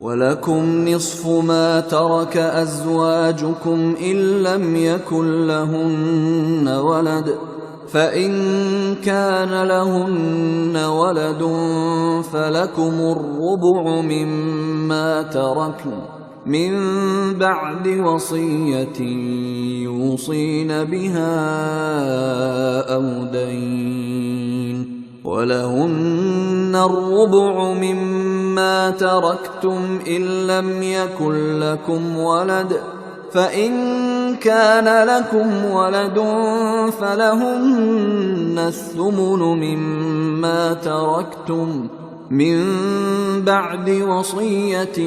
وَلَكُمْ نِصْفُ مَا تَرَكَ أَزْوَاجُكُمْ إِن لَّمْ يَكُن لَّهُنَّ وَلَدٌ فَإِن كَانَ لَهُنَّ وَلَدٌ فَلَكُمُ الرُّبُعُ مِمَّا تَرَكْنَ مِن بَعْدِ وَصِيَّةٍ يُوصِينَ بِهَا أَوْ دَيْنٍ وَلَهُنَّ الرُّبُعُ مِمَّا تَرَكْتُمْ إِن لَّمْ يَكُن لَّكُمْ وَلَدٌ فَإِن كَانَ لَكُمْ وَلَدٌ فَلَهُنَّ الثُّمُنُ مِمَّا تَرَكْتُمْ مِن بَعْدِ وَصِيَّةٍ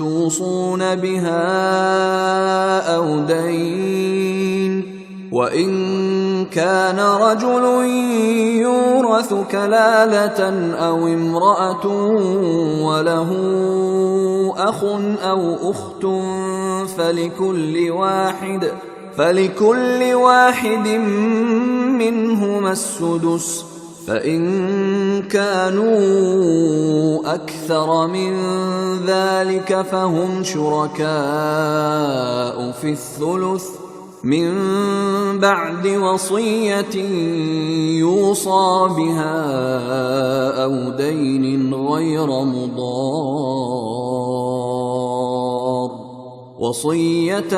تُوصُونَ بِهَا أَوْ دَيْنٍ وَإِن كَانَ رَجُلٌ يُورَثُ كَلَالَةً أَوْ امْرَأَةٌ وَلَهُ أَخٌ أَوْ أُخْتٌ فَلِكُلِّ واحد منهما السُّدُسُ فَإِن كَانُوا أَكْثَرَ مِن ذَلِكَ فَهُمْ شُرَكَاءُ فِي الثُّلُثِ من بعد وصية يوصى بها أو دين غير مضار وصية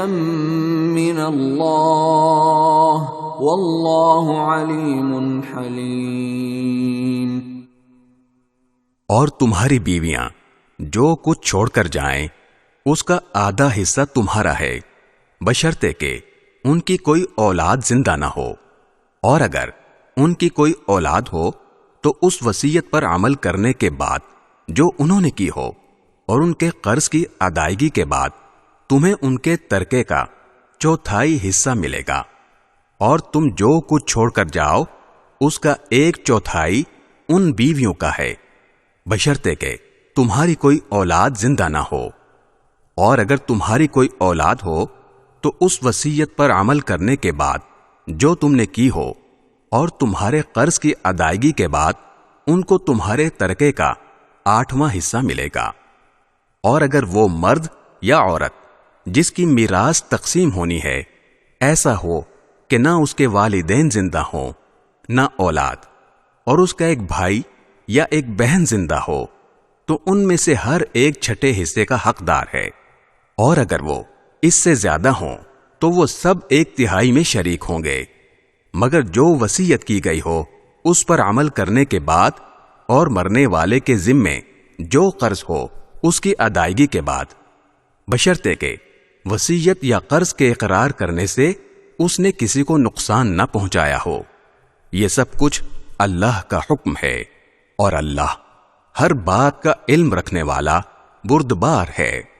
من الله والله عليم حليم۔ اور تمہاری بیویاں جو کچھ چھوڑ کر جائیں اس کا آدھا حصہ تمہارا ہے، بشرطے کہ ان کی کوئی اولاد زندہ نہ ہو، اور اگر ان کی کوئی اولاد ہو تو اس وصیت پر عمل کرنے کے بعد جو انہوں نے کی ہو اور ان کے قرض کی ادائیگی کے بعد تمہیں ان کے ترکے کا چوتھائی حصہ ملے گا، اور تم جو کچھ چھوڑ کر جاؤ اس کا 1/4 ان بیویوں کا ہے، بشرطے کہ تمہاری کوئی اولاد زندہ نہ ہو، اور اگر تمہاری کوئی اولاد ہو تو اس وصیت پر عمل کرنے کے بعد جو تم نے کی ہو اور تمہارے قرض کی ادائیگی کے بعد ان کو تمہارے ترکے کا 8واں حصہ ملے گا۔ اور اگر وہ مرد یا عورت جس کی میراث تقسیم ہونی ہے ایسا ہو کہ نہ اس کے والدین زندہ ہوں نہ اولاد، اور اس کا ایک بھائی یا ایک بہن زندہ ہو، تو ان میں سے ہر ایک 1/6 حصے کا حقدار ہے، اور اگر وہ اس سے زیادہ ہوں تو وہ سب 1/3 میں شریک ہوں گے، مگر جو وصیت کی گئی ہو اس پر عمل کرنے کے بعد اور مرنے والے کے ذمے جو قرض ہو اس کی ادائیگی کے بعد، بشرطے کہ وصیت یا قرض کے اقرار کرنے سے اس نے کسی کو نقصان نہ پہنچایا ہو۔ یہ سب کچھ اللہ کا حکم ہے، اور اللہ ہر بات کا علم رکھنے والا بردبار ہے۔